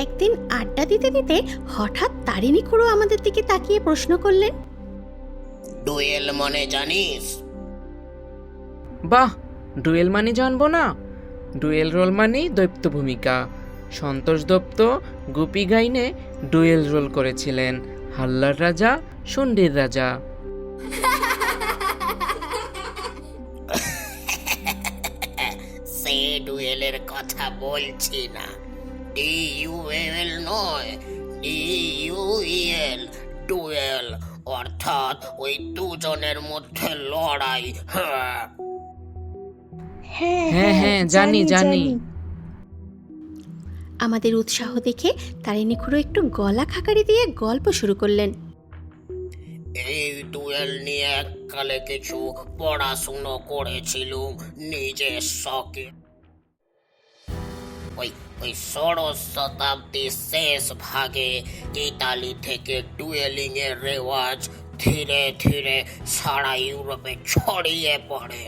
একদিন আড্ডা দিতে দিতে হঠাৎ তারিণী খুড়ো আমাদের দিকে তাকিয়ে প্রশ্ন করলেন, ডুয়েল মানে জানিস? বাহ, ডুয়েল মানে জানবো না? ডুয়েল রোল মানেই দৈত্য ভূমিকা। সন্তোষ দত্ত গুপি গাইনে ডুয়েল রোল করেছিলেন, হাল্লার রাজা, শুন্ডির রাজা। সে ডুয়েলের কথা বলছি না, ডিইউএল নয়, ডিইউএল, ডুয়েল, অর্থাৎ ওই দুজনের মধ্যে লড়াই। হ্যাঁ হ্যাঁ, জানি জানি। আমাদের উৎসাহ দেখে তারিণী খুড়ো একটু গলা খাকারি দিয়ে গল্প শুরু করলেন। এই ডুয়েল নিয়ে এককালে কিছু পড়াশুনো করেছিলুম নিজের শখে। ওই ষোড়শ শতাব্দীর শেষ ভাগে ইতালি থেকে ডুয়েলিং এর রেওয়াজ ধীরে ধীরে সারা ইউরোপে ছড়িয়ে পড়ে।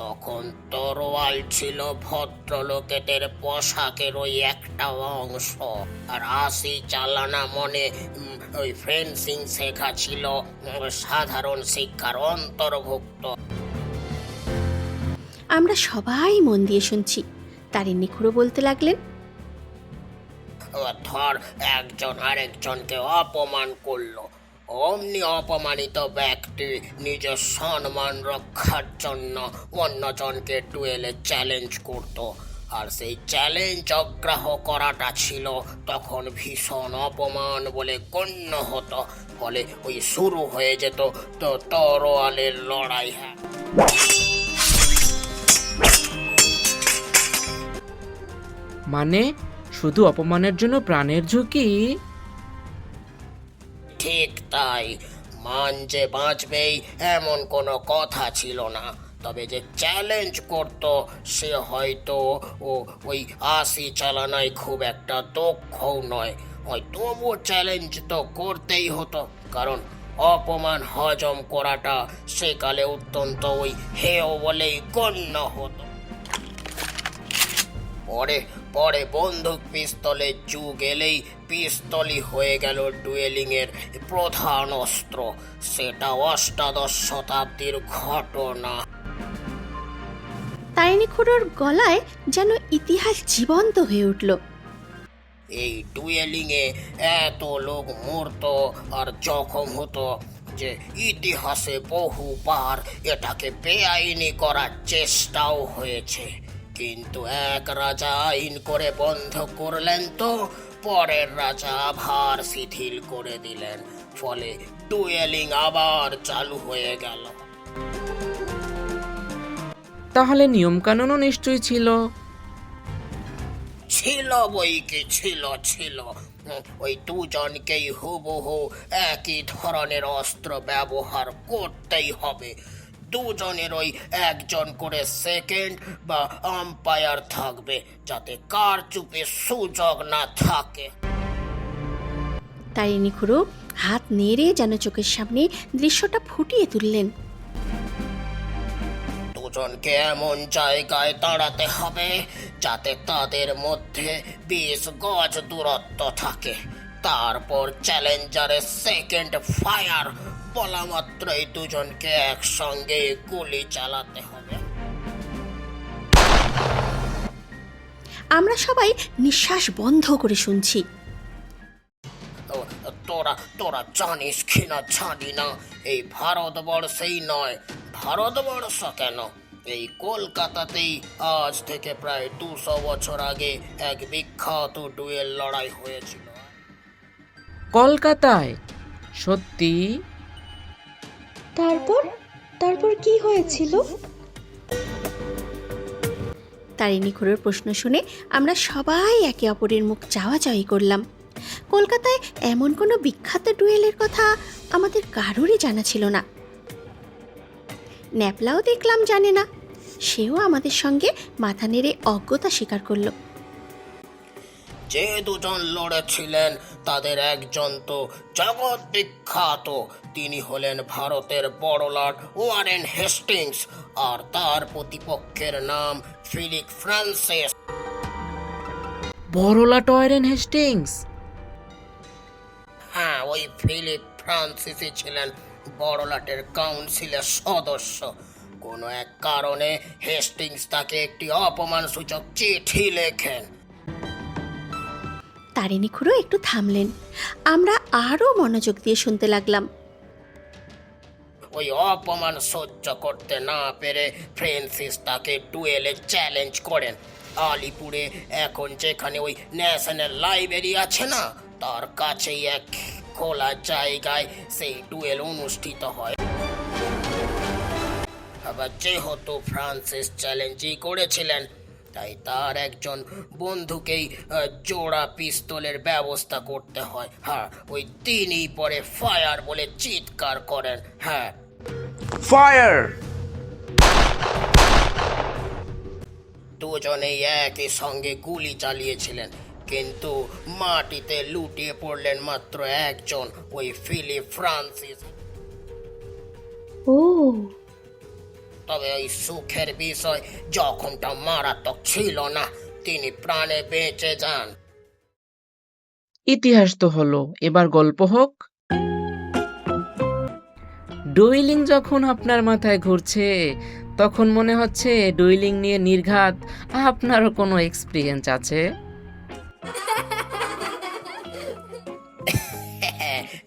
তখন তরোয়াল ছিল ভদ্রলোকেদের পোশাকের ওই একটা অংশ, আর আশি চালানা মনে ওই ফেন্সিং শেখা ছিল সাধারণ শিক্ষার অন্তর্ভুক্ত। আমরা সবাই মন দিয়ে শুনছি। তারিণী খুড়ো বলতে লাগলেন, ধর একজন আরেকজনকে অপমান করলো, অমনি অপমানিত ব্যক্তি নিজের সম্মান রক্ষার জন্য অন্যজনকে ডুয়েলে চ্যালেঞ্জ করত, আর সেই চ্যালেঞ্জ অগ্রাহ্য করাটা ছিল তখন ভীষণ অপমান বলে গণ্য হতো। ফলে ওই শুরু হয়ে যেত তো তরোয়ালের লড়াই। হ্যাঁ, মানে শুধু অপমানের জন্য প্রাণের ঝুঁকি? ঠিক তাই। মান যে বাঁচবেই এমন কোনো কথা ছিল না, তবে যে চ্যালেঞ্জ করত সে হয়তো ওই আশি চালানায় খুব একটা দক্ষও নয়, তবুও চ্যালেঞ্জ তো করতেই হতো, কারণ অপমান হজম করাটা সেকালে অত্যন্ত ওই হেয় বলেই গণ্য হতো। পরে পরে বন্দুক পিস্তলের যুগ এলেই পিস্তলই হয়ে গেল ডুয়েলিং এর প্রধান অস্ত্র। সেটা অষ্টাদশ শতাব্দীর ঘটনা। তারিণী খুড়োর গলায় যেন ইতিহাস জীবন্ত হয়ে উঠল। এই ডুয়েলিং এ এত লোক মরতো আর জখম হতো যে ইতিহাসে বহুবার এটাকে বেআইনি করার চেষ্টাও হয়েছে, কিন্তু এক রাজা আইন করে বন্ধ করলেন তো পরের রাজা আবার শিথিল করে দিলেন, ফলে ডুয়েলিং আবার চালু হয়ে গেল। তাহলে নিয়ম কানুনও নিশ্চয়ই ছিল? ছিল বই কি ছিল ছিল। ওই দুজনকেই হুবহু একই ধরনের অস্ত্র ব্যবহার করতেই হবে। দুজনের ওই একজন করে সেকেন্ড বা আম্পায়ার থাকবে, যাতে কারচুপির সুযোগ না থাকে। তারিণী খুড়ো হাত নেড়ে যেন চোখের সামনে দৃশ্যটা ফুটিয়ে তুললেন। দুজনকে এমন জায়গায় দাঁড়াতে হবে যাতে তাদের মধ্যে 20 গজ দূরত্ব থাকে। তারপর চ্যালেঞ্জারের সেকেন্ড ফায়ার বলা মাত্রই দুজনকে একসঙ্গে গুলি চালাতে হবে। আমরা সবাই নিঃশ্বাস বন্ধ করে শুনছি। তোরা তোরা জানিস কিনা জানি না, এই ভারতবর্ষেই নয়, ভারতবর্ষ কেন, এই কলকাতাতেই আজ থেকে প্রায় 200 বছর আগে এক বিখ্যাত ডুয়েল লড়াই হয়েছিল। কলকাতায়? সত্যি? তারপর তারপর কি হয়েছিল? তারিণী খুড়োর প্রশ্ন শুনে আমরা সবাই একে অপরের মুখ চাওয়াচাওয়ি করলাম। কলকাতায় এমন কোনো বিখ্যাত ডুয়েলের কথা আমাদের কারোরই জানা ছিল না। ন্যাপলাও দেখলাম জানে না, সেও আমাদের সঙ্গে মাথা নেড়ে অজ্ঞতা স্বীকার করল। যে দুজন লড়েছিলেন তাদের একজন তো জগৎ বিখ্যাত, তিনি হলেন ভারতের বড় লর্ড ওয়ারেন হেস্টিংস, আর তার প্রতিপক্ষের নাম ফিলিপ ফ্রান্সিস। বড়লা টয়রেন হেস্টিংস। হ্যাঁ, ওই ফিলিপ ফ্রান্সিসই ছিলেন বড়লাটের কাউন্সিলের সদস্য। কোনো এক কারণে হেস্টিংস তাকে একটি অপমানসূচক চিঠি লেখেন। তারিণী খুড়ো একটু থামলেন। আমরা আরও মনোযোগ দিয়ে শুনতে লাগলাম। ওই অপমান সহ্য করতে না পেরে ফ্রান্সিস তাকে ডুয়েলে চ্যালেঞ্জ করেন। আলিপুরে এখন যেখানে ওই ন্যাশনাল লাইব্রেরি আছে না, তার কাছেই এক খোলা জায়গায় সেই ডুয়েল অনুষ্ঠিত হয়। আবার যেহেতু ফ্রান্সিস চ্যালেঞ্জই করেছিলেন, তাই তার একজন বন্ধুকেই জোড়া পিস্তলের ব্যবস্থা করতে হয়। হ্যাঁ, ওই তিনিই পরে ফায়ার বলে চিৎকার করেন। হ্যাঁ, ফায়ার! দুজনেই একই সঙ্গে গুলি চালিয়েছিলেন, কিন্তু মাটিতে লুটিয়ে পড়লেন মাত্র একজন, ওই ফিলিপ ফ্রান্সিস। ও, তবে ওই সুখের বিষয়, জখমটা মারাত্মক ছিল না, তিনি প্রাণে বেঁচে যান। ইতিহাস তো হলো, এবার গল্প হোক। ডুইলিং যখন আপনার মাথায় ঘুরছে, তখন মনে হচ্ছে ডুইলিং নিয়ে নির্ঘাত আপনারও কোনো এক্সপিরিয়েন্স আছে।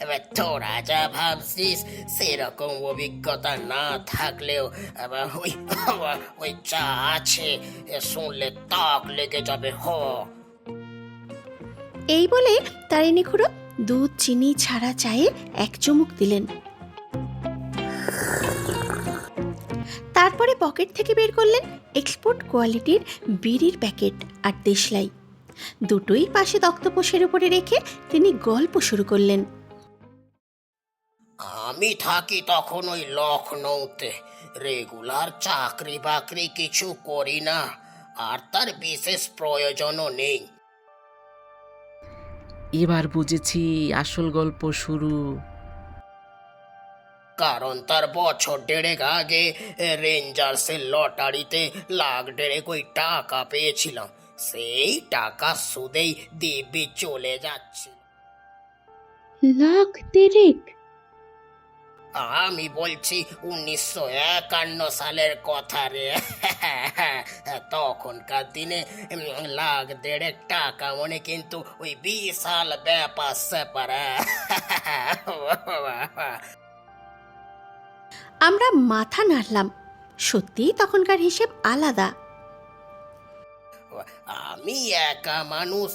এবার তোরা যা ভাবছিস সেরকম অভিজ্ঞতা না থাকলেও ওই চা আছে, শুনলে তাক লেগে যাবে। এই বলে তারিণী খুড়ো দুধ চিনি ছাড়া চায়ে এক চুমুক দিলেন। তারপরে পকেট থেকে বের করলেন এক্সপোর্ট কোয়ালিটির বিড়ির প্যাকেট আর দেশলাই। দুটোই পাশে তক্তপোষের উপরে রেখে তিনি গল্প শুরু করলেন। আমি থাকি তখন ওই লখনৌতে, রেগুলার চাকরি বাকরি কিছু করি না, আর তার বিশেষ প্রয়োজনও নেই। এবার বুঝেছি আসল গল্প শুরু। কারণ তার বছর দেড়েক আগে রেঞ্জার্সের লটারিতে লাখ 1.5 ওই টাকা পেয়েছিলাম। সেই টাকা সুদেই দিব্যি চলে যাচ্ছে। লাখ দেড়েক? আমি বলছি 1951 সালের কথা রে। তখনকার দিনে লাখ 1.5 টাকা মানে কিন্তু ওই বিশাল ব্যাপার স্যাপার। আমরা মাথা নাড়লাম। সত্যিই তখনকার হিসেব আলাদা। আমি একা মানুষ,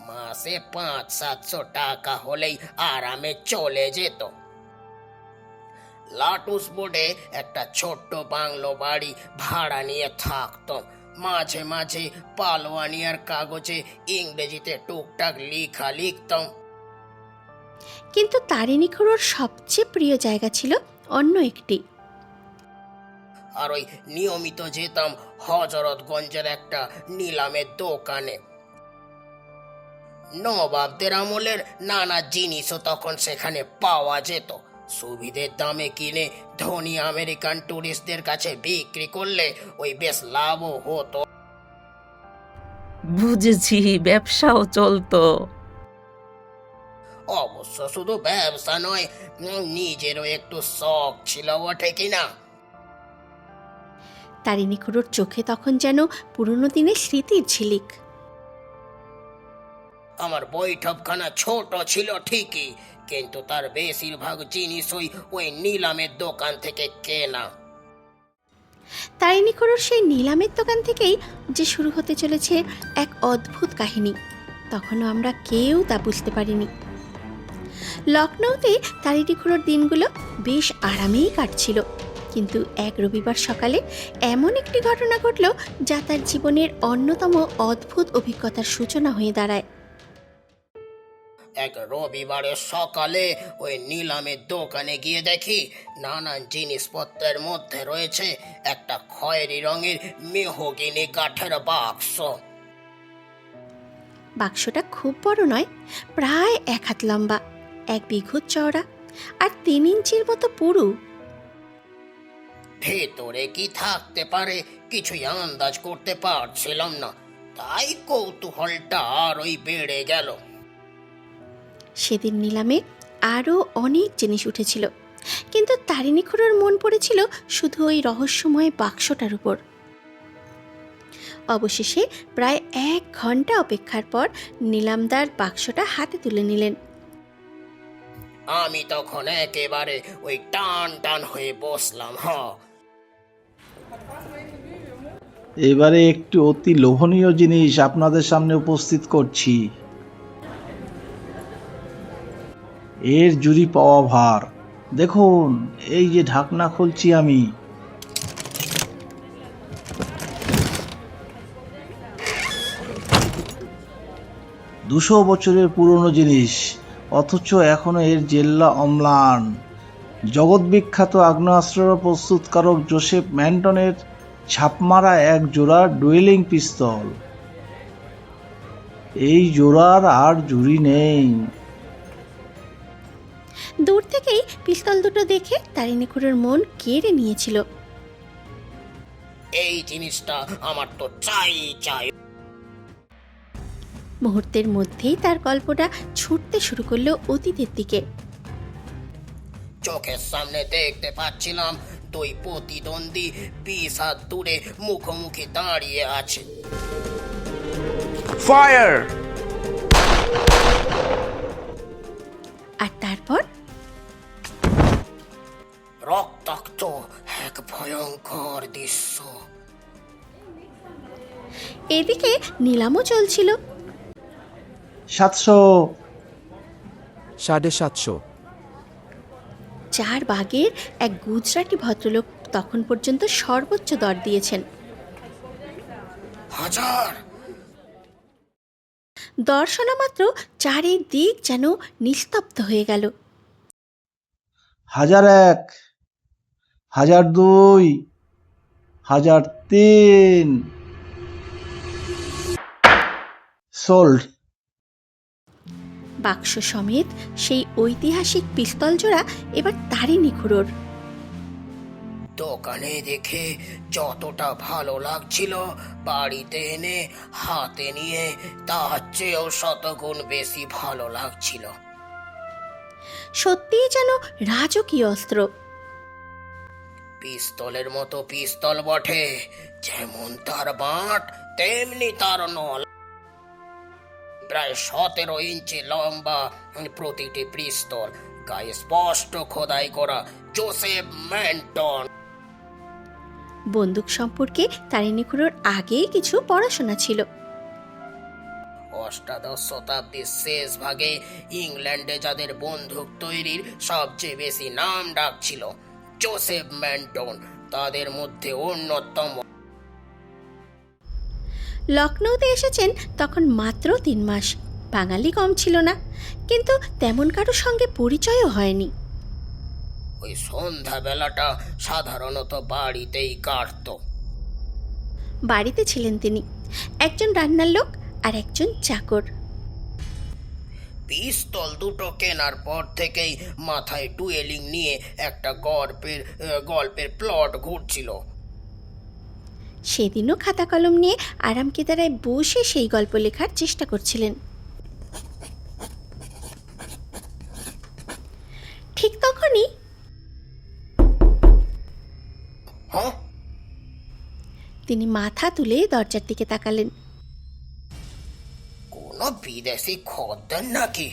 মাসে 500-700 টাকা হলেই আরামে চলে যেত। লাটুস বোর্ডে একটা ছোট্ট বাংলো বাড়ি ভাড়া নিয়ে থাকতাম। মাঝে মাঝে পালোয়ানিয়ার কাগজে ইংরেজিতে টুকটাক লেখা লিখতাম। কিন্তু তারিণী খুড়োর সবচেয়ে প্রিয় জায়গা ছিল অন্য একটি। আর ওই নিয়মিত যেতাম হজরতগঞ্জের একটা নিলামের দোকানে। নবাবদের আমলের নানা জিনিসও তখন সেখানে পাওয়া যেত। সুবিধের দামে কিনে ধনী আমেরিকান টুরিস্টদের কাছে বিক্রি করলে ওই বেশ লাভও হতো। বুঝেছি, ব্যবসাও চলতো। অবশ্য শুধু ব্যবসা নয়, নিজেরও একটু শখ ছিল বটে কিনা। তারিণী খুড়োর চোখে তখন যেন পুরনো দিনের স্মৃতির ঝিলিক। আমার বৈঠকখানা ছোট ছিল ঠিকই, কিন্তু তার বেশিরভাগ জিনিসই ওই নিলামের দোকান থেকে কেনা। তারিণী খুড়োর সেই নিলামের দোকান থেকেই যে শুরু হতে চলেছে এক অদ্ভুত কাহিনী। তখনও আমরা কেউ তা বুঝতে পারিনি। লখনৌতে তারিণী খুড়োর দিনগুলো বেশ আরামেই কাটছিল, কিন্তু এক রবিবার সকালে এমন একটি ঘটনা ঘটল যা তার জীবনের অন্যতম অদ্ভুত অভিজ্ঞতার সূচনা হয়ে দাঁড়ায়। এক রবিবারের সকালে ওই নিলামের দোকানে গিয়ে দেখি নানান জিনিসপত্রের মধ্যে রয়েছে একটা খয়েরি রঙের মেহগিনি কাঠের বাক্স। বাক্সটা খুব বড় নয়, প্রায় 1 হাত লম্বা, 1 বিঘত চওড়া আর 3 ইঞ্চির মতো পুরু। ভেতরে কি থাকতে পারে কিছুই আন্দাজ করতে পারছিলাম না, তাই কৌতূহলটা আরই বেড়ে গেল। সেদিন নিলামে আরও অনেক জিনিস উঠেছিল, কিন্তু তারিণী খুড়োর মন পড়েছিল শুধু ওই রহস্যময় বাক্সটার উপর। অবশেষে প্রায় 1 ঘন্টা অপেক্ষার পর নিলামদার বাক্সটা হাতে তুলে নিলেন। আমি তখন একেবারে ওই টান টান হয়ে বসলাম। এবারে একটি অতি লোভনীয় জিনিস আপনাদের সামনে উপস্থিত করছি। এর জুড়ি পাওয়া ভার। দেখুন, এই যে ঢাকনা খুলছি আমি। দুশো বছরের পুরনো জিনিস, অথচ এখনো এর জেল্লা অম্লান। জগৎ বিখ্যাত আগ্নেয়াস্ত্র প্রস্তুতকারক জোসেফ ম্যান্টনের ছাপমারা এক জোড়া ডুয়েলিং পিস্তল। এই জোড়ার আর জুড়ি নেই। দূর থেকেই পিস্তল দুটো দেখে তারিণী খুড়োর মন কেড়ে নিয়েছিল। এই জিনিসটা আমার তো চাই চাই। মুহূর্তের মধ্যেই তার গল্পটা ছুটতে শুরু করলো অতীতের দিকে। চোখের সামনে দেখতে পাচ্ছিলাম 2 প্রতিদ্বন্দ্বী 20 হাত দূরে মুখোমুখি দাঁড়িয়ে আছে। Fire! আর তারপর রক্তাক্ত এক ভয়ঙ্কর দৃশ্য। এদিকে নিলামও চলছিল। 700। 750। 4 বাগের এক গুজরাটি ভদ্রলোক তখন পর্যন্ত সর্বোচ্চ দর দিয়েছেন। 1000। দর শোনা মাত্র চারিদিক যেন নিস্তব্ধ হয়ে গেল। 1001, 1002, 1003। সোল্ড। বাক্স সমেত সেই ঐতিহাসিক পিস্তল জোড়া এবার তারিণী খুড়োর। দোকানে দেখে যতটা ভালো লাগছিল, বাড়িতে এনে হাতে নিয়ে তার চেয়েও শতগুণ বেশি ভালো লাগছিল। সত্যিই যেন রাজকীয় অস্ত্র। পিস্তলের মতো পিস্তল বটে, যেমন তার বাঁট তেমনি তার নল। প্রায় 17 ইঞ্চি লম্বা প্রতিটি পিস্তল, গায়ে স্পষ্ট খোদাই করা জোসেফ ম্যান্টন। বন্দুক সম্পর্কে তারিণী খুড়োর আগেই কিছু পড়াশোনা ছিল। অষ্টাদশ শতাব্দীর শেষ ভাগে ইংল্যান্ডে যাদের বন্দুক তৈরির সবচেয়ে বেশি নাম ডাক ছিল, জোসেফ ম্যান্টন তাদের মধ্যে অন্যতম। লখনৌতে এসেছেন তখন মাত্র 3 মাস। বাঙালি কম ছিল না, কিন্তু তেমন কারোর সঙ্গে পরিচয়ও হয়নি। ওই সন্ধ্যাবেলাটা সাধারণত বাড়িতেই কাটতো। বাড়িতে ছিলেন তিনি, একজন রান্নার লোক আর একজন চাকর। পিস্তল দুটো কেনার পর থেকেই মাথায় ডুয়েলিং নিয়ে একটা গল্পের প্লট ঘুরছিল। সেদিনও খাতা কলম নিয়ে আরাম কেদারায় বসে সেই গল্প লেখার চেষ্টা করছিলেন। ঠিক তখনই হ্যাঁ, তিনি মাথা তুলে দরজার দিকে তাকালেন। কোনো বিদেশি খদ্দের নাকি?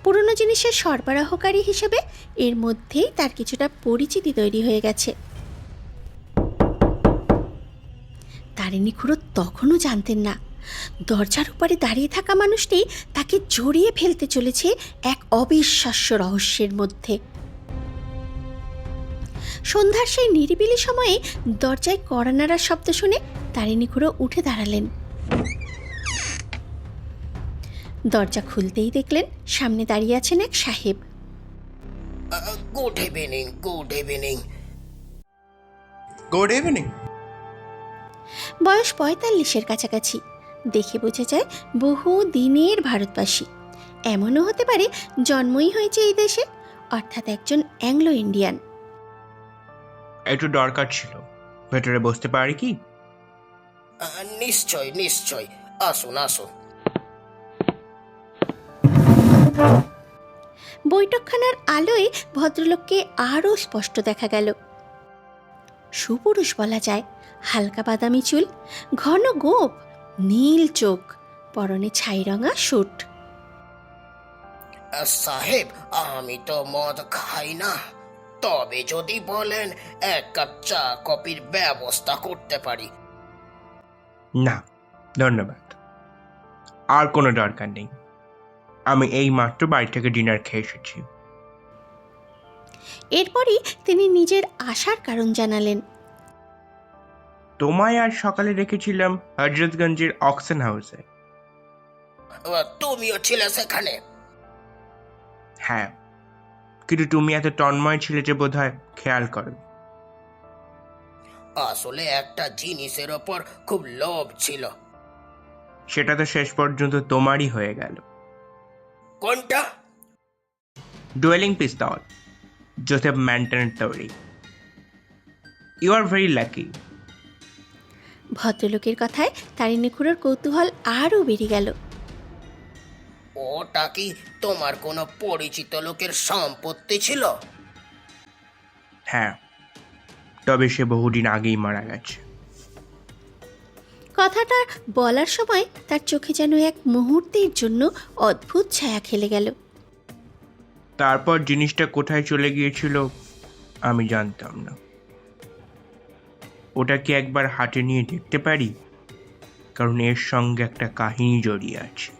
পুরনো জিনিসের সরবরাহকারী হিসেবে এর মধ্যেই তার কিছুটা পরিচিতি তৈরি হয়ে গেছে। তারিণী খুড়ো তখনও জানতেন না দরজার উপরে দাঁড়িয়ে থাকা মানুষটি তাকে জড়িয়ে ফেলতে চলেছে এক অবিশ্বাস্য রহস্যের মধ্যে। সন্ধ্যার সেই নিরিবিলি সময়ে দরজায় কড়া নাড়ার শব্দ শুনে তারিণী খুড়ো উঠে দাঁড়ালেন। দরজা খুলতেই দেখলেন সামনে দাঁড়িয়ে আছেন এক সাহেব। Good evening, good evening. Good evening. বয়স 45-এর কাছাকাছি। দেখে বোঝা যায় বহু দিনের ভারতবাসী। এমনও হতে পারে জন্মই হয়েছে এই দেশে, অর্থাৎ একজন অ্যাংলো ইন্ডিয়ান। একটু দরকার ছিল, ভেতরে বসতে পারি কি? নিশ্চয় নিশ্চয়, আসুন আসুন। বৈঠকখানার আলোয় ভদ্রলোককে আরও স্পষ্ট দেখা গেল। সুপুরুষ বলা যায়, হালকা বাদামি চুল, ঘন গোঁফ, নীল চোখ, পরনে ছাইরঙা স্যুট। সাহেব, আমি তো মদ খাই না, তবে যদি বলেন এক কাপ চা কফির ব্যবস্থা করতে পারি। না, ধন্যবাদ, আর কোনো দরকার নেই। আমি এই মাত্র বাড়ি থেকে ডিনার খেয়ে এসেছি। এরপরই তিনি নিজের আসার কারণ জানালেন। তোমায় আজ সকালে রেখেছিলাম হজরতগঞ্জের অকশন হাউসে। তুমিও ছিলে সেখানে? হ্যাঁ, কিন্তু তুমি এত তন্ময় ছিলে যে বোধহয় খেয়াল করো। আসলে একটা জিনিসের ওপর খুব লোভ ছিল। সেটা তো শেষ পর্যন্ত তোমারই হয়ে গেল। কোনটা? ডুয়েলিং পিস্তল, জোসেফ ম্যান্টনের তৈরি। You are very lucky. ভদ্রলোকের কথায় তারিণী খুড়োর কৌতূহল আরও বেড়ে গেল। ওটা কি তোমার কোনো পরিচিত লোকের সম্পত্তি ছিল? হ্যাঁ, তবে সে বহুদিন আগেই মারা গেছে। কথাটা বলার সময় তার চোখে যেন এক মুহূর্তের জন্য অদ্ভুত ছায়া খেলে গেল। তারপর জিনিসটা কোথায় চলে গিয়েছিল আমি জানতাম না। ওটা কি একবার হাতে নিয়ে দেখতে পারি? কারণ এর সঙ্গে একটা কাহিনী জড়িয়ে আছে।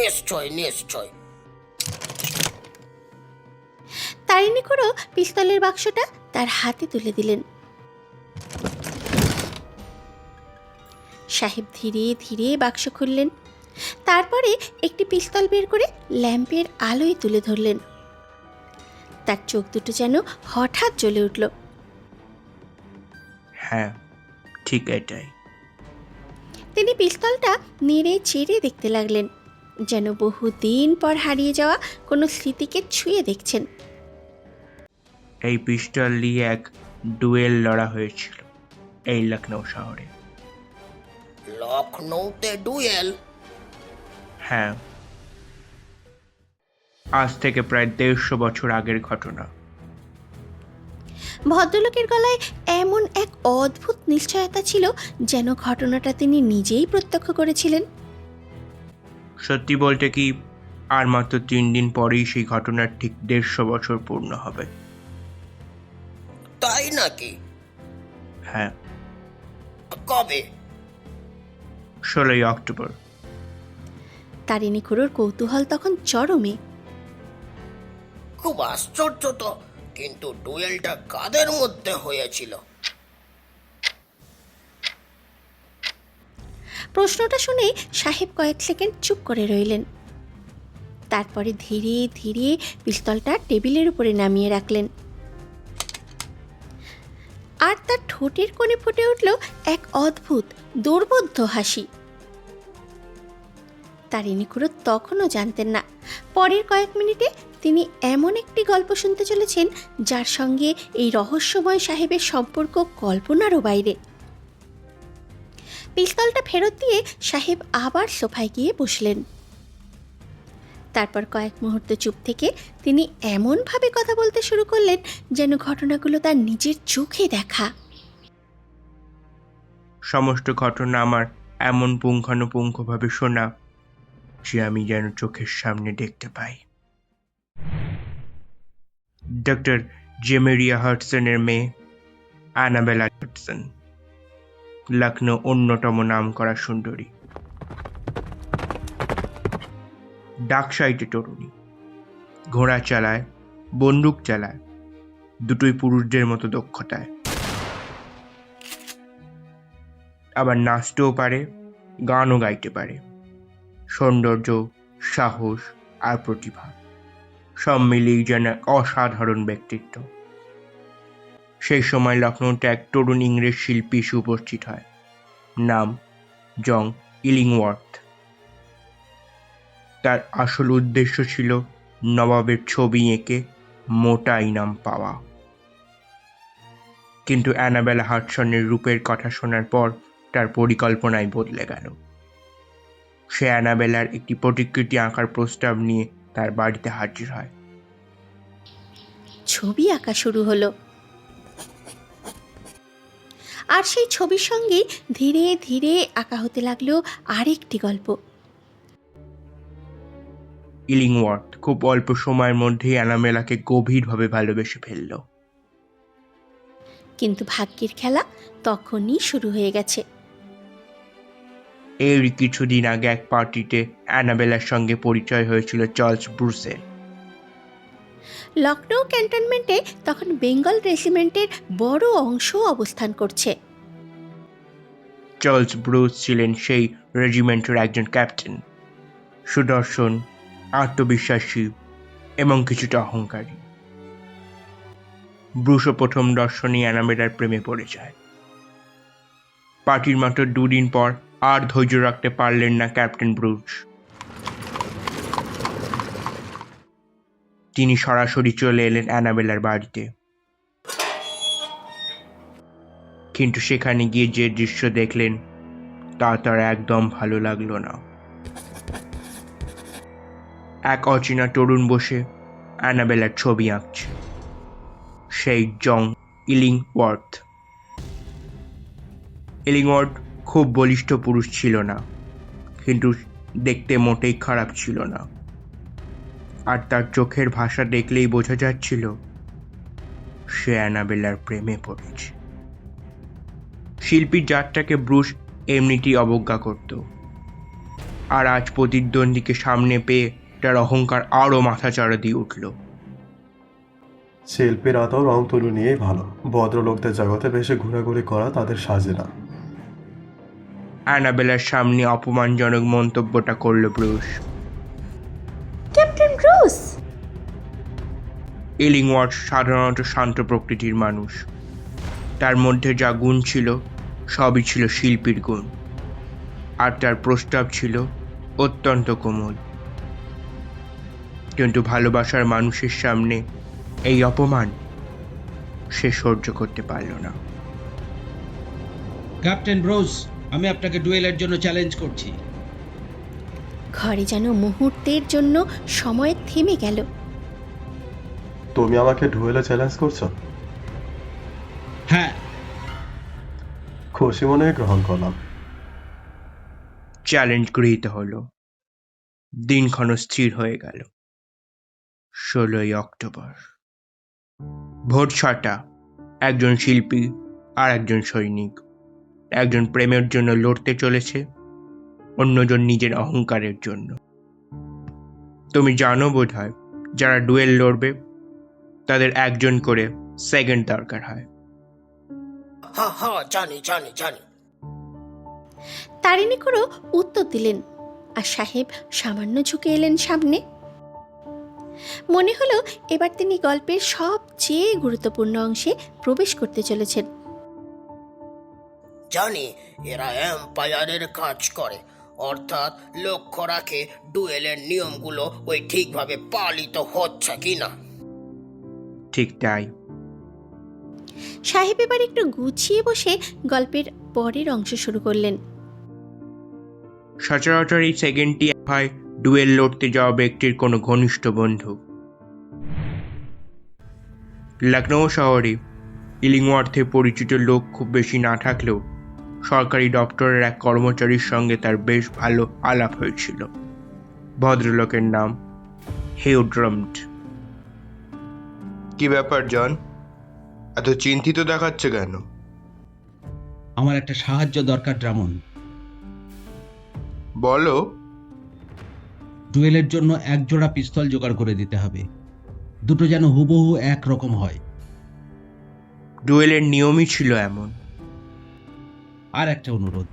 নিশ্চয় নিশ্চয়। তারিণী খুড়ো পিস্তলের বাক্সটা তার হাতে তুলে দিলেন। সাহেব ধীরে ধীরে বাক্স খুললেন, তারপরে একটি পিস্তল বের করে ল্যাম্পের আলোয় তুলে ধরলেন। তার চোখ দুটো যেন হঠাৎ জ্বলে উঠল। হ্যাঁ, ঠিক এটাই। তিনি পিস্তলটা নেড়ে চেড়ে দেখতে লাগলেন, যেন বহুদিন পর হারিয়ে যাওয়া কোনো স্মৃতিকে ছুঁয়ে দেখছেন। এই পিস্টল নিয়ে এক ডুয়েল লড়া হয়েছিল এই লখনৌ শহরে। লখনৌতে ডুয়েল? হ্যাঁ, আজ থেকে প্রায় 150 বছর আগের ঘটনা। ভদ্রলোকের গলায় এমন এক অদ্ভুত নিশ্চয়তা ছিল, যেন ঘটনাটা তিনি নিজেই প্রত্যক্ষ করেছিলেন। সত্যি বলতে কি, আর মাত্র 3 দিন পরেই সেই ঘটনার ঠিক 150 বছর পূর্ণ হবে। তাই নাকি? হ্যাঁ, কবে? 16ই অক্টোবর। তারিণী খুড়োর কৌতূহল তখন চরমে। খুব আশ্চর্য তো, কিন্তু ডুয়েলটা কাদের মধ্যে হয়েছিল? প্রশ্নটা শুনে সাহেব কয়েক সেকেন্ড চুপ করে রইলেন। তারপরে ধীরে ধীরে পিস্তলটা টেবিলের উপরে নামিয়ে রাখলেন, আর তার ঠোঁটের কোণে ফুটে উঠল এক অদ্ভুত দুর্বোধ্য হাসি। তারিণী খুড়ো তখনও জানতেন না, পরের কয়েক মিনিটে তিনি এমন একটি গল্প শুনতে চলেছেন যার সঙ্গে এই রহস্যময় সাহেবের সম্পর্ক কল্পনারও বাইরে। পিস্তলটা ফেরত দিয়ে সাহেব আবার সোফায় গিয়ে বসলেন। তারপর কয়েক মুহূর্ত চুপ থেকে তিনি এমনভাবে কথা বলতে শুরু করলেন যেন ঘটনাগুলো তার নিজের চোখে দেখা। সমস্ত ঘটনা আমার এমন পুঙ্খানুপুঙ্খভাবে শোনা যে আমি যেন চোখের সামনে দেখতে পাই। ডক্টর জেমেরিয়া হাডসনের মেয়ে অ্যানাবেলা হাডসন, লখনৌ অন্যতম নামকরা সুন্দরী, ডাকসাইটে তরুণী, ঘোড়া চালায়, বন্দুক চালায়, দুটোই পুরুষদের মতো দক্ষতায়। আবার নাচতেও পারে, গানও গাইতে পারে। সৌন্দর্য, সাহস আর প্রতিভা সব মিলিয়ে যেন এক অসাধারণ ব্যক্তিত্ব। সেই সময় লখনৌতে এক তরুণ ইংরেজ শিল্পী এসে উপস্থিত হয়, নাম জন ইলিংওয়ার্থ। তার আসল উদ্দেশ্য ছিল নবাবের ছবি এঁকে মোটা ইনাম পাওয়া। কিন্তু অ্যানাবেলা হাডসনের রূপের কথা শোনার পর তার পরিকল্পনাই বদলে গেল। সে অ্যানাবেলার একটি প্রতিকৃতি আঁকার প্রস্তাব নিয়ে তার বাড়িতে হাজির হয়। ছবি আঁকা শুরু হলো, আর সেই ছবির সঙ্গে ধীরে ধীরে আঁকা হতে লাগলো আরেকটি গল্প। ইলিংওয়ার্থ খুব অল্প সময়ের মধ্যেই অ্যানাবেলাকে গভীরভাবে ভালোবেসে ফেলল। কিন্তু ভাগ্যের খেলা তখনই শুরু হয়ে গেছে। এর কিছুদিন আগে এক পার্টিতে অ্যানাবেলার সঙ্গে পরিচয় হয়েছিল চার্লস ব্রুসের। লখনৌ ক্যান্টনমেন্টে তখন বেঙ্গল রেজিমেন্টের বড় অংশ অবস্থান করছে। চার্লস ব্রুস ছিলেন সেই রেজিমেন্টের একজন ক্যাপ্টেন, সুদর্শন, আত্মবিশ্বাসী এবং কিছুটা অহংকারী। ব্রুসও প্রথম দর্শনেই অ্যানাবেলার প্রেমে পড়ে যায়। পার্টির মাত্র 2 দিন পর আর ধৈর্য রাখতে পারলেন না ক্যাপ্টেন ব্রুস। তিনি সরাসরি চলে এলেন অ্যানাবেলার বাড়িতে। কিন্তু সেখানে গিয়ে যে দৃশ্য দেখলেন তা তার একদম ভালো লাগলো না। এক অচেনা তরুণ বসে অ্যানাবেলার ছবি আঁকছে, সেই জন ইলিংওয়ার্থ। ইলিংওয়ার্থ খুব বলিষ্ঠ পুরুষ ছিল না, কিন্তু দেখতে মোটেই খারাপ ছিল না। আর তার চোখের ভাষা দেখলেই বোঝা যাচ্ছিল সে অ্যানাবেলার প্রেমে পড়েছে। শিল্পীর জাতটাকে ব্রুস এমনিতেই অবজ্ঞা করত, আর আজ প্রতিদ্বন্দ্বীকে সামনে পেয়ে তার অহংকার আরও মাথাচাড়া দিয়ে উঠল। শিল্পীরা তো রং তুলি নিয়েই ভালো, ভদ্রলোকদের জগতে বেশি ঘোরাঘুরি করা তাদের সাজে না। অ্যানাবেলার সামনে অপমানজনক মন্তব্যটা করল ব্রুস। Captain Bruce! ইলিংওয়ার্থ সাধারণত শান্ত প্রকৃতির মানুষ। তার মধ্যে যা গুণ ছিল সবই ছিল শিল্পীর গুণ, আর তার প্রস্তাব ছিল অত্যন্ত কোমল। কিন্তু ভালোবাসার মানুষের সামনে এই অপমান সে সহ্য করতে পারল না। ক্যাপ্টেন ব্রুস, আমি আপনাকে ডুয়েলের জন্য চ্যালেঞ্জ করছি। ঘরে যেন মুহূর্তের জন্য সময় থেমে গেল। তুমি আমাকে ডুয়েলে চ্যালেঞ্জ করছো? হ্যাঁ। খুশি মনে গ্রহণ করলাম। চ্যালেঞ্জ গৃহীত হলো। দিনক্ষণ স্থির হয়ে গেল। 16ই অক্টোবর, ভোর 6টা। একজন শিল্পী আর একজন সৈনিক, একজন প্রেমের জন্য লড়তে চলেছে, অন্যজন নিজের অহংকারের জন্য। তুমি জানো বোধহয়, যারা ডুয়েল লড়বে তাদের একজন করে সেকেন্ড দরকার হয়। হ্যাঁ হ্যাঁ, জানি জানি জানি। তারিণী খুড়ো উত্তর দিলেন, আর সাহেব সামান্য ঝুঁকে এলেন সামনে। মনে হলো এবার তিনি গল্পের সবচেয়ে গুরুত্বপূর্ণ অংশে প্রবেশ করতে চলেছেন। জানি এরা এম্পায়ারের কাজ করে, অর্থাৎ লক্ষ্য রাখে ডুয়েলের নিয়মগুলো ওই ঠিকভাবে পালিত হচ্ছে কিনা। ঠিক তাই। সাহেব এবার একটু গুছিয়ে বসে গল্পের পরের অংশ শুরু করলেন। সচরাচর এই সেকেন্ডটি হয় ডুয়েল লড়তে যাওয়া ব্যক্তির কোনো ঘনিষ্ঠ বন্ধু। লখনৌ শহরে ইলিংওয়ার্থে পরিচিত লোক খুব বেশি না থাকলেও সরকারি দপ্তরের এক কর্মচারীর সঙ্গে তার বেশ ভালো আলাপ হয়েছিল। ভদ্রলোকের নাম হেওড্রাম্ট। কি ব্যাপার জন, এত চিন্তিত দেখাচ্ছে কেন? আমার একটা সাহায্য দরকার ড্রামন। বলো। ডুয়েলের জন্য এক জোড়া পিস্তল জোগাড় করে দিতে হবে, দুটো যেন হুবহু এক রকম হয়। ডুয়েলের নিয়মই ছিল এমন। আর একটা অনুরোধ।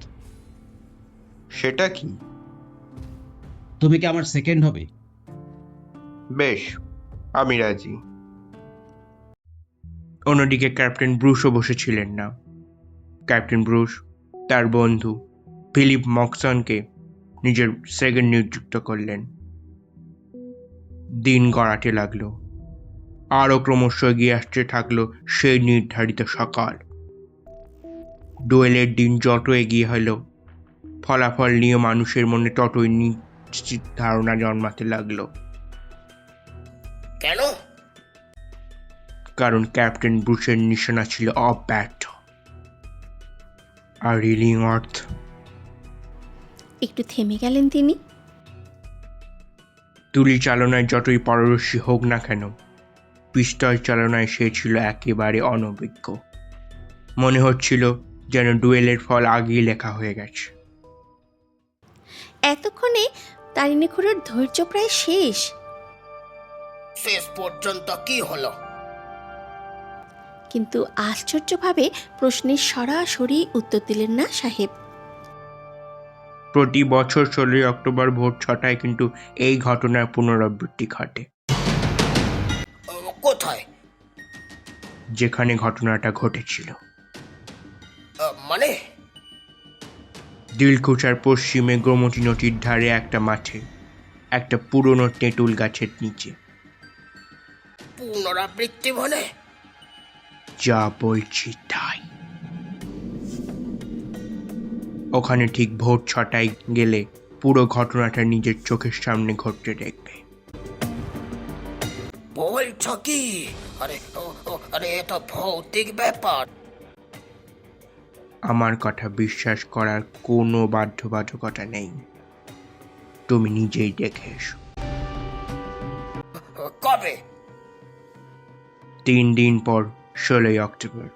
সেটা কি? তুমি কি আমার সেকেন্ড হবে? বেশ, আমি রাজি। অন্যদিকে ক্যাপ্টেন ব্রুসও বসেছিলেন না। ক্যাপ্টেন ব্রুস তার বন্ধু ফিলিপ মক্সনকে নিজের সেকেন্ড নিযুক্ত করলেন। দিন গড়াতে লাগলো। আরও ক্রমশ এগিয়ে আসতে থাকলো সেই নির্ধারিত সকাল। ডুয়েলের দিন যত এগিয়ে হলো, ফলাফল নিয়ে মানুষের মনে ততই নিশ্চিত ধারণা জন্মাতে লাগলো। কেন? কারণ ক্যাপ্টেন ব্রুসের নিশানা ছিল অব্যর্থ আর রিলিং অর্থ। একটু থেমে গেলেন তিনি। তুলি চালনায় যতই পারদর্শী হোক না কেন, পিস্তল চালনায় সে ছিল একেবারে অনভিজ্ঞ। মনে হচ্ছিল যেন ডুয়েলের ফল আগেই লেখা হয়ে গেছে। এতক্ষণে তারিণী খুড়োর ধৈর্য প্রায় শেষ। শেষ পর্যন্ত কি হলো? কিন্তু আশ্চর্যভাবে প্রশ্নের সরাসরি উত্তর দিলেন না সাহেব। প্রতি বছর 16 অক্টোবর ভোর 6টায় কিন্তু এই ঘটনার পুনরাবৃত্তি ঘটে। কোথায়? যেখানে ঘটনাটা ঘটেছিল। মানে? দিলকুচার পশ্চিমে গোমতী নদীর ধারে একটা মাঠে, একটা পুরনো তেঁতুল গাছের নিচে। পুনরাবৃত্তি মানে? যা বলছি তাই। ওখানে ঠিক ভোর 6টায় গেলে পুরো ঘটনাটা নিজের চোখের সামনে ঘটতে দেখবে। বলছ কি? আরে এটা ভৌতিক ব্যাপার। আমার কথা বিশ্বাস করার কোনো বাধ্যবাধকতা নেই, তুমি নিজেই দেখে এসো। কবে? 3 দিন পর, 16 অক্টোবর।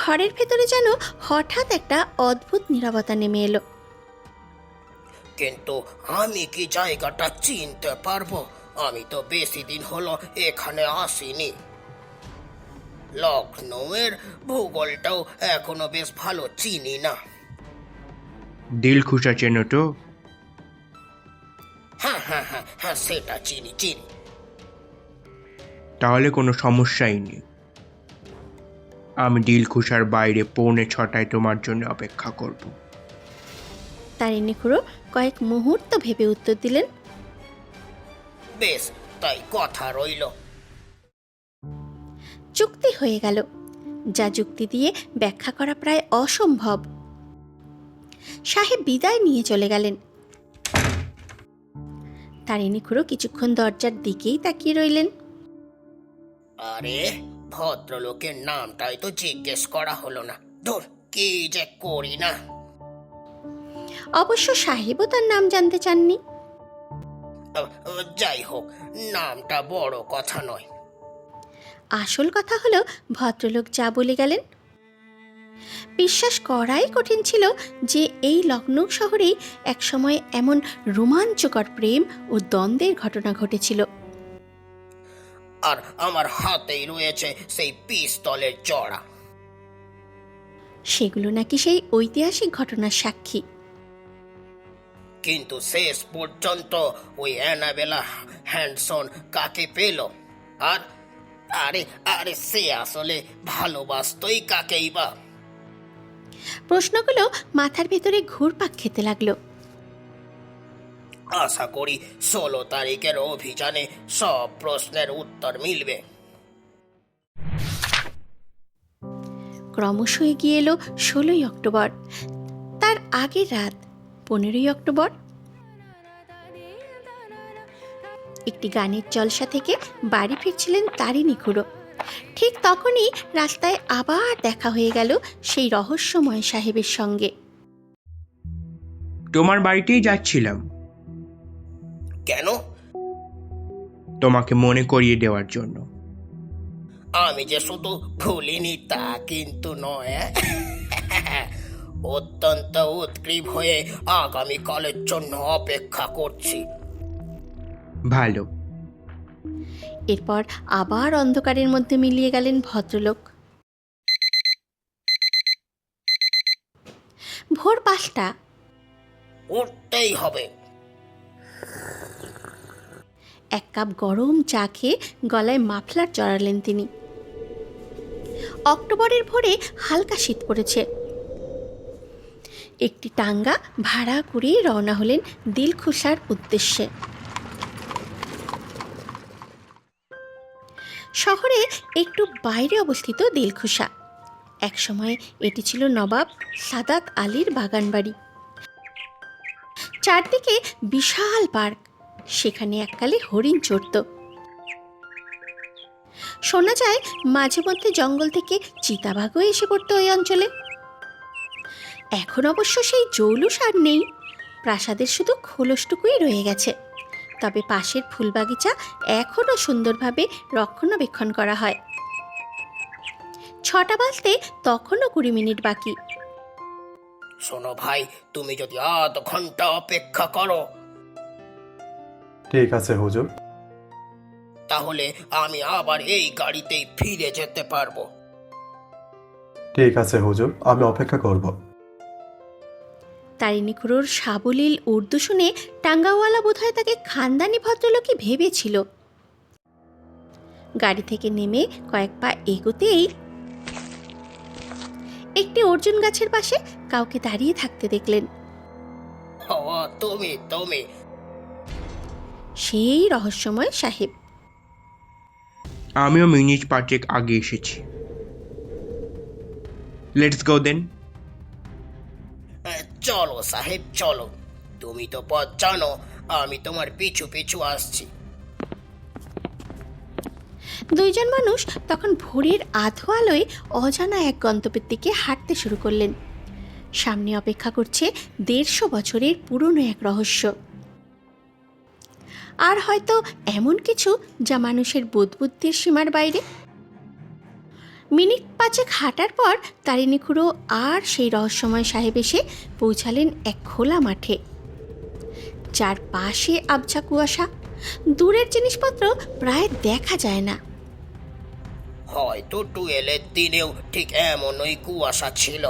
ঘরের ভেতরে যেন হঠাৎ একটা অদ্ভুত নীরবতা নেমে এলো। কিন্তু আমি কি জায়গাটা চিনতে পারবো? আমি তো বেশি দিন হলো এখানে আসিনি। লখনৌয়ের ভূগোলটাও এখনো বেশ ভালো চিনি না। দিলখুশা চেনো তো? হ্যাঁ, সেটা চিনি। তাহলে কোনো সমস্যাই নেই। আমি দিলখুশার বাইরে 6:45 তোমার জন্য অপেক্ষা করব। তারিণী খুড়ো কয়েক মুহূর্ত ভেবে উত্তর দিলেন, বেশ, তাই কথা রইল। চুক্তি হয়ে গেল, যা যুক্তি দিয়ে ব্যাখ্যা করা প্রায় অসম্ভব। সাহেব বিদায় নিয়ে চলে গেলেন। তারিণী খুড়ো কিছুক্ষণ দরজার দিকেই তাকিয়ে রইলেন। আরে, ভদ্রলোকের নামটাই তো জিজ্ঞেস করা হলো না। ধুর, কি যে করি না। অবশ্য সাহেবও তার নাম জানতে চাননি। যাই হোক, নামটা বড় কথা নয়। আসল কথা হলো ভদ্রলোক যা বলে গেলেন। বিশ্বাস করাই কঠিন ছিল যে এই লখনৌ শহরেই একসময় এমন রোমাঞ্চকর প্রেম ও দ্বন্দ্বের ঘটনা ঘটেছিল। আর আমার হাতেই রয়েছে সেই পিস্তলের জড়া। সেগুলো নাকি সেই ঐতিহাসিক ঘটনার সাক্ষী। কিন্তু শেষ পর্যন্ত ওই অ্যানাবেলা হ্যান্ডসন কাকে পেল? আর আরে সে আসলে ভালোবাসতই কাকেই বা? প্রশ্নগুলো মাথার ভেতরে ঘুরপাক খেতে লাগলো। আশা করি 16 তারিখের অভিযানে সব প্রশ্নের উত্তর মিলবে। ক্রমশ এগিয়ে এলো 16 অক্টোবর। তার আগের রাত 15 অক্টোবর। একটি গানের জলসা থেকে বাড়ি ফিরছিলেন তারিণী খুড়ো। ঠিক তখনই রাস্তায় আবার দেখা হয়ে গেল সেই রহস্যময় সাহেবের সঙ্গে। তোমার বাড়িতেই যাচ্ছিলাম। কেন? তোমাকে মনে করিয়ে দেওয়ার জন্য। আমি যে শুধু ভুলিনি তা কিন্তু নয়। অত্যন্ত উৎগ্রীব হয়ে আগামীকালের জন্য অপেক্ষা করছি। ভালো। এরপর আবার অন্ধকারের মধ্যে মিলিয়ে গেলেন ভদ্রলোক। ভোর 5টা। উঠতেই হবে। এক কাপ গরম চা খেয়ে গলায় মাফলার জড়ালেন তিনি। অক্টোবরের ভোরে হালকা শীত পড়েছে। একটি টাঙ্গা ভাড়া করে রওনা হলেন দিলখুশার উদ্দেশ্যে। শহরে একটু বাইরে অবস্থিত দিলখুশা। একসময় এটি ছিল নবাব সাদাত আলীর বাগানবাড়ি। চারদিকে বিশাল পার্ক, সেখানে এককালে হরিণ চড়ত। শোনা যায় মাঝে মধ্যে জঙ্গল থেকে চিতাবাঘও এসে পড়তো ওই অঞ্চলে। এখন অবশ্য সেই জৌলুস আর নেই, প্রাসাদের শুধু খোলসটুকুই রয়ে গেছে। তবে পাশের ফুলবাগিচা এখনও সুন্দরভাবে রক্ষণাবেক্ষণ করা হয়। 6টা বাজতে তখনও 20 মিনিট বাকি। শোনো ভাই, তুমি যদি আধ ঘন্টা অপেক্ষা করো ঠিক আছে হুজুর। তাহলে আমি আবার এই গাড়িতেই ফিরে যেতে পারবো। ঠিক আছে হুজুর, আমি অপেক্ষা করব। তারিণী খুড়োর সাবলীল উর্দু শুনে টাঙ্গাওয়ালা বোধহয় তাকে খানদানি ভদ্রলোকই ভেবেছিল। গাড়ি থেকে নেমে কয়েক পা এগোতেই একটি অর্জুন গাছের পাশে কাউকে দাঁড়িয়ে থাকতে দেখলেন। ও তুমি তুমি সেই রহস্যময় সাহেব। আমিও মিনিট 5 আগে এসেছি। লেটস গো দেন। চলো সাহেব চলো, তুমি তো পথ জানো, আমি তোমার পিছু পিছু আসছি। দুইজন মানুষ তখন ভোরের আধো আলোয় অজানা এক গন্তব্যের দিকে হাঁটতে শুরু করলেন। সামনে অপেক্ষা করছে 150 বছরের পুরনো এক রহস্য, আর হয়তো এমন কিছু যা মানুষের বোধবুদ্ধির সীমার বাইরে। মিনিট 5 হাঁটার পর তারিণী খুড়ো আর সেই রহস্যময় সাহেব এসে পৌঁছালেন এক খোলা মাঠে, যার পাশে আবছা কুয়াশা। দূরের জিনিসপত্র প্রায় দেখা যায় না। হয়তো টুয়েলের দিনেও ঠিক এমনই কুয়াশা ছিল।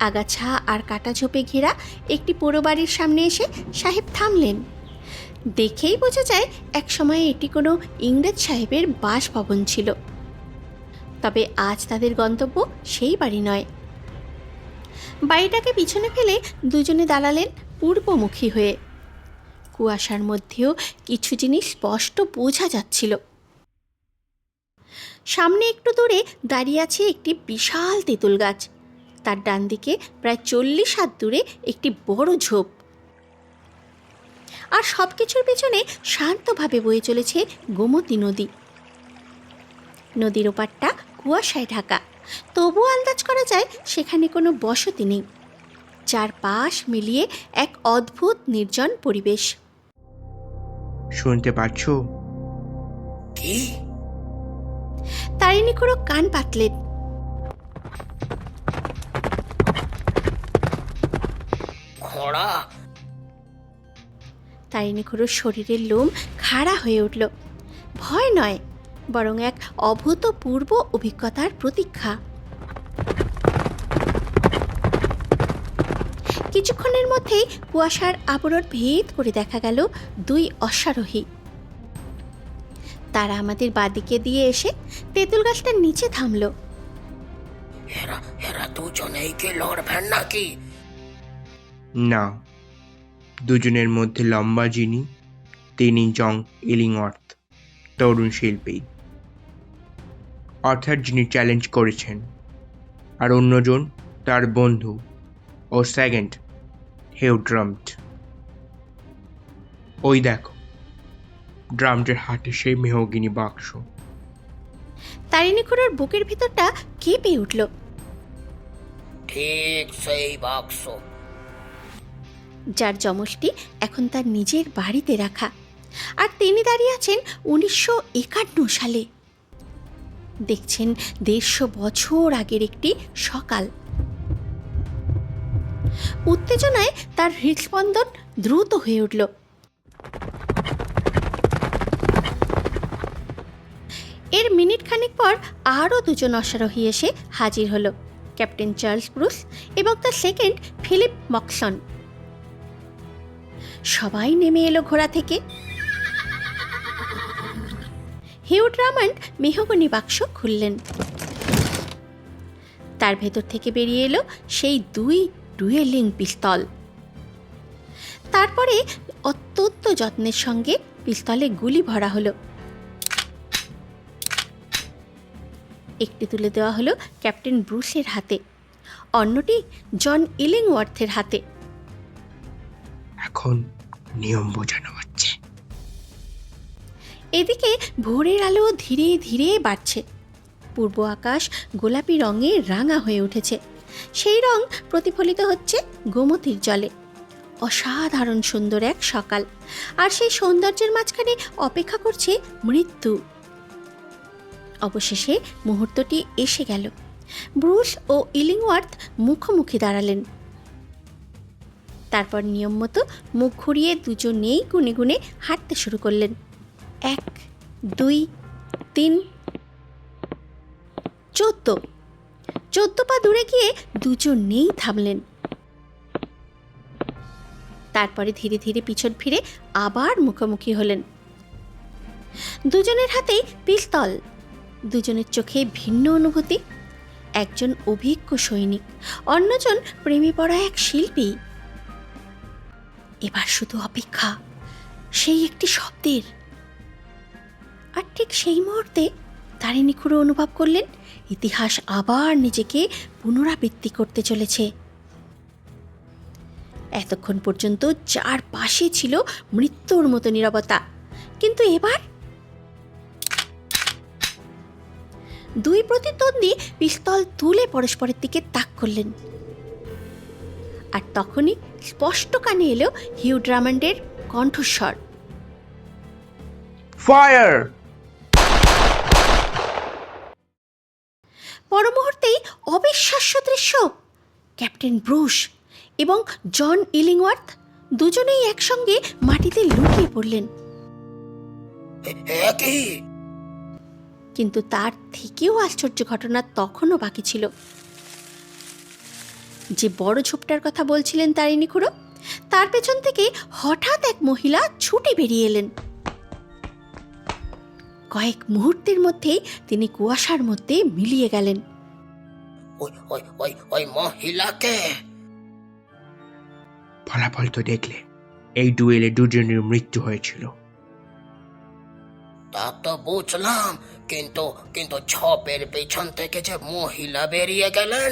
আগাছা আর কাটা ঝোপে ঘেরা একটি পোড়ো বাড়ির সামনে এসে সাহেব থামলেন। দেখেই বোঝা যায় একসময় এটি কোনো ইংরেজ সাহেবের বাসভবন ছিল। তবে আজ তাদের গন্তব্য সেই বাড়ি নয়। বাড়িটাকে পিছনে ফেলে দুজনে দাঁড়ালেন পূর্বমুখী হয়ে। কুয়াশার মধ্যেও কিছু জিনিস স্পষ্ট বোঝা যাচ্ছিল। সামনে একটু দূরে দাঁড়িয়ে আছে একটি বিশাল তেঁতুল গাছ, তার ডান দিকে প্রায় 40 হাত দূরে একটি বড় ঝোপ, আর সব কিছুর পেছনে শান্তভাবে বয়ে চলেছে গোমতী নদী। নদীর ওপারটা কুয়াশায় ঢাকা, তবুও আন্দাজ করা যায় সেখানে কোনো বসতি নেই। চারপাশ মিলিয়ে এক অদ্ভুত নির্জন পরিবেশ। শুনতে পাচ্ছ? কি? তারিণী খুড়ো কান পাতলেন। ঘোড়া? তারিণী খুড়োর শরীরের লোম খাড়া হয়ে উঠল। ভয় নয়, বরং এক অভূতপূর্ব অভিজ্ঞতার প্রতীক্ষা। কিছুক্ষণের মধ্যেই কুয়াশার আবরণ ভেদ করে দেখা গেল 2 অশ্বারোহী। তারা আমাদের বাদিকে দিয়ে এসে তেঁতুল গাছটার নিচে থামল। এরা দুজনেই কি লড়বেন নাকি? না, দুজনের মধ্যে লম্বা যিনি, তিনি জং ইলিংওয়ার্থ, তরুণ শিল্পী, অর্থাৎ যিনি চ্যালেঞ্জ করেছেন, আর অন্যজন তার বন্ধু ও সেকেন্ড হেউ ড্রাম্ট। ওই দেখো, ড্রামটের হাতে সেই মেহগিনি বাক্স। তারিণী খুড়োর বুকের ভিতরটা কেঁপে উঠল। ঠিক সেই বাক্স, যার যমজটি এখন তার নিজের বাড়িতে রাখা, আর তিনি দাঁড়িয়ে আছেন 1951 সালে। দেখছেন 150 বছর আগের একটি সকাল। উত্তেজনায় তার হৃদস্পন্দন দ্রুত হয়ে উঠল। এর মিনিট খানিক পর আরও 2 অশ্বারোহী এসে হাজির হলো, ক্যাপ্টেন চার্লস ব্রুস এবং তার সেকেন্ড ফিলিপ মকসন। সবাই নেমে এলো ঘোড়া থেকে। হিউ ড্রামন্ড মেহগনি বাক্স খুললেন। তার ভেতর থেকে বেরিয়ে এলো সেই 2 ডুয়েলিং পিস্তল। তারপরে অত্যন্ত যত্নের সঙ্গে পিস্তলে গুলি ভরা হলো। একটি তুলে দেওয়া হলো ক্যাপ্টেন ব্রুসের হাতে, অন্যটি জন ইলিংওয়ার্থের হাতে। এখন নিয়ম বোঝানো হচ্ছে। এদিকে ভোরের আলো ধীরে ধীরে বাড়ছে। পূর্ব আকাশ গোলাপি রঙে রাঙা হয়ে উঠেছে, সেই রং প্রতিফলিত হচ্ছে গোমতীর জলে। অসাধারণ সুন্দর এক সকাল, আর সেই সৌন্দর্যের মাঝখানে অপেক্ষা করছে মৃত্যু। অবশেষে মুহূর্তটি এসে গেল। ব্রুস ও ইলিংওয়ার্থ মুখোমুখি দাঁড়ালেন। তারপর নিয়ম মতো মুখ ঘুরিয়ে দুজনেই গুনে গুনে হাঁটতে শুরু করলেন। 1, 2, 3, 14 পা দূরে গিয়ে দুজনেই থামলেন। তারপরে ধীরে ধীরে পিছন ফিরে আবার মুখোমুখি হলেন। দুজনের হাতেই পিস্তল, দুজনের চোখে ভিন্ন অনুভূতি। একজন অভিজ্ঞ সৈনিক, অন্যজন প্রেমে পড়া এক শিল্পী। এবার শুধু অপেক্ষা সেই একটি শব্দের। আর ঠিক সেই মুহূর্তে তারিণী খুড়ো অনুভব করলেন ইতিহাস আবার নিজেকে পুনরাবৃত্তি করতে চলেছে। এতক্ষণ পর্যন্ত যার পাশে ছিল মৃত্যুর মতো নীরবতা, কিন্তু এবার দুই প্রতিদ্বন্দ্বী পিস্তল তুলে পরস্পরের দিকে তাক করলেন। আর তখনই স্পষ্ট কানে এলো হিউ ড্রামন্ডের কণ্ঠস্বর, ফায়ার! পর মুহূর্তেই অবিশ্বাস্য দৃশ্য। ক্যাপ্টেন ব্রুস এবং জন ইলিংওয়ার্থ দুজনেই একসঙ্গে মাটিতে লুটিয়ে পড়লেন। একই কিন্তু তার থেকেও আশ্চর্য ঘটনা তখনও বাকি ছিল। যে বড় ঝোপটার কথা বলছিলেন তারিণী খুড়ো, তার পেছন থেকে হঠাৎ এক মহিলা ছুটে বেরিয়ে এলেন। কয়েক মুহূর্তের মধ্যেই তিনি কুয়াশার মধ্যে মিলিয়ে গেলেন। ওই মহিলাকে ফলাফল তো দেখলে, এই ডুয়েলে দুজনের মৃত্যু হয়েছিল। তা তো বুঝলাম, কিন্তু কিন্তু ঝোপের পেছন থেকে যে মহিলা বেরিয়ে গেলেন,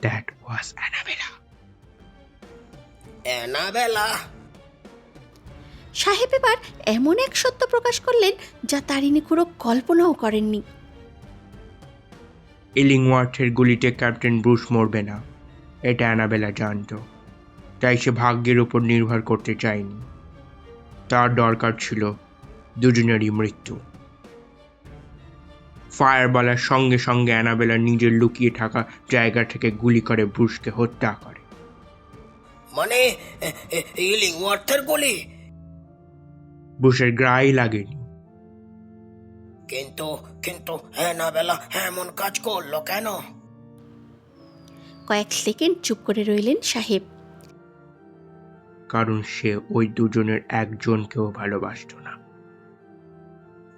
দ্যাট ওয়াজ অ্যানাবেলা। অ্যানাবেলা? সাহেব এবার এমন এক সত্য প্রকাশ করলেন যা তারিণী খুড়ো কল্পনাও করেননি। ইলিংওয়ার্থের গুলিতে ক্যাপ্টেন ব্রুস মরবে না, এটা অ্যানাবেলা জানত। তাই সে ভাগ্যের উপর নির্ভর করতে চায়নি। তার দরকার ছিল দুজনেরই মৃত্যু। ফায়ার বলার সঙ্গে সঙ্গে অ্যানাবেলা নিজের লুকিয়ে থাকা জায়গা থেকে গুলি করে ব্রুসকে হত্যা করে। মানে ইলিংওয়ার্থের গুলি? ব্রুসের গায়ে লাগেনি। কিন্তু কিন্তু অ্যানাবেলা এমন কাজ করলো কেন? কয়েক সেকেন্ড চুপ করে রইলেন সাহেব। কারণ সে ওই দুজনের একজনকেও ভালোবাসত না।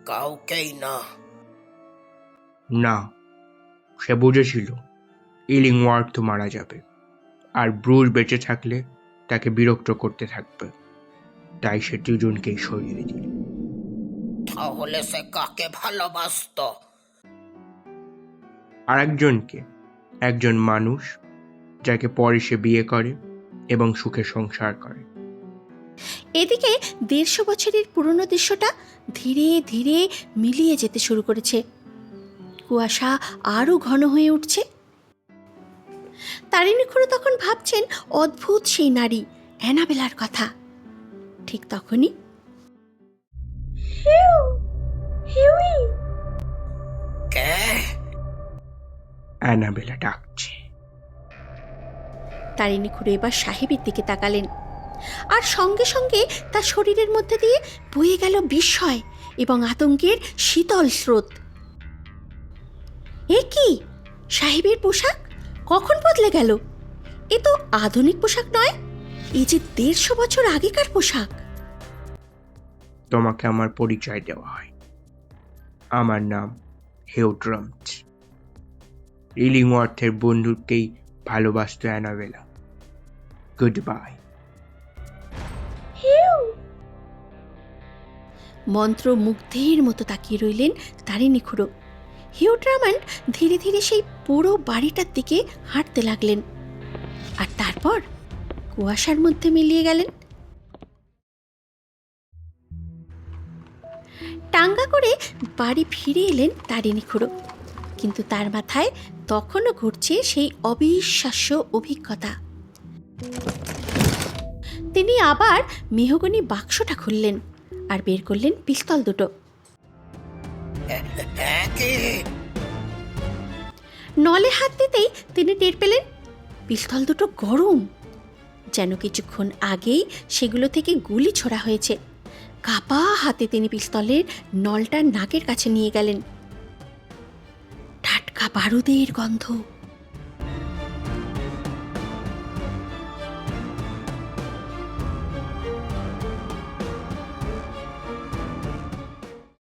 কাউকেই না? না, সে বুঝেছিল ইলিংওয়ার্থ মারা যাবে, আর ব্রুস বেঁচে থাকলে তাকে বিরক্ত করতে থাকবে। তাই সে দুজনকেই সরিয়ে দিল। তাহলে সে কাকে ভালোবাসত? আর একজনকে, একজন মানুষ যাকে পরে সে বিয়ে করে এবং সুখে সংসার করে। এদিকে 150 বছরের পুরনো দৃশ্যটা ধীরে ধীরে মিলিয়ে যেতে শুরু করেছে। কুয়াশা আরো ঘন হয়ে উঠছে। তারিণী খুড়ো তখন ভাবছেন অদ্ভুত সেই নারী অ্যানাবেলার কথা। ঠিক তখনই কে? অ্যানাবেলা ডাকছে। তারিণী খুড়ো এবার সাহেবের দিকে তাকালেন, আর সঙ্গে সঙ্গে তার শরীরের মধ্যে দিয়ে বয়ে গেল বিস্ময় এবং আতঙ্কের শীতল স্রোত। এ কি? সাহেবের পোশাক কখন বদলে গেল? এ তো আধুনিক পোশাক নয়, এই যে 150 বছর আগেকার পোশাক। তোমাকে আমার পরিচয় দেওয়া হয়। আমার নাম হিউ ড্রামন্ড। ইলিংওয়ার্থের বন্ধুকেই ভালোবাসত অ্যানাবেলা। Good bye. মন্ত্রমুগ্ধের মতো তাকিয়ে রইলেন তারিণী খুড়ো। হিউ ড্রামন্ড ধীরে ধীরে সেই পুরো বাড়িটার দিকে হাঁটতে লাগলেন, আর তারপর কুয়াশার মধ্যে মিলিয়ে গেলেন। টাঙ্গা করে বাড়ি ফিরে এলেন তারিণী খুড়ো, কিন্তু তার মাথায় তখনও ঘুরছে সেই অবিশ্বাস্য অভিজ্ঞতা। তিনি আবার মেহগনি বাক্সটা খুললেন আর বের করলেন পিস্তল দুটো। নলে হাত দিতেই তিনি টের পেলেন পিস্তল দুটো গরম, যেন কিছুক্ষণ আগেই সেগুলো থেকে গুলি ছোড়া হয়েছে। কাঁপা হাতে তিনি পিস্তলের নলটা নাকের কাছে নিয়ে গেলেন। টাটকা বারুদের গন্ধ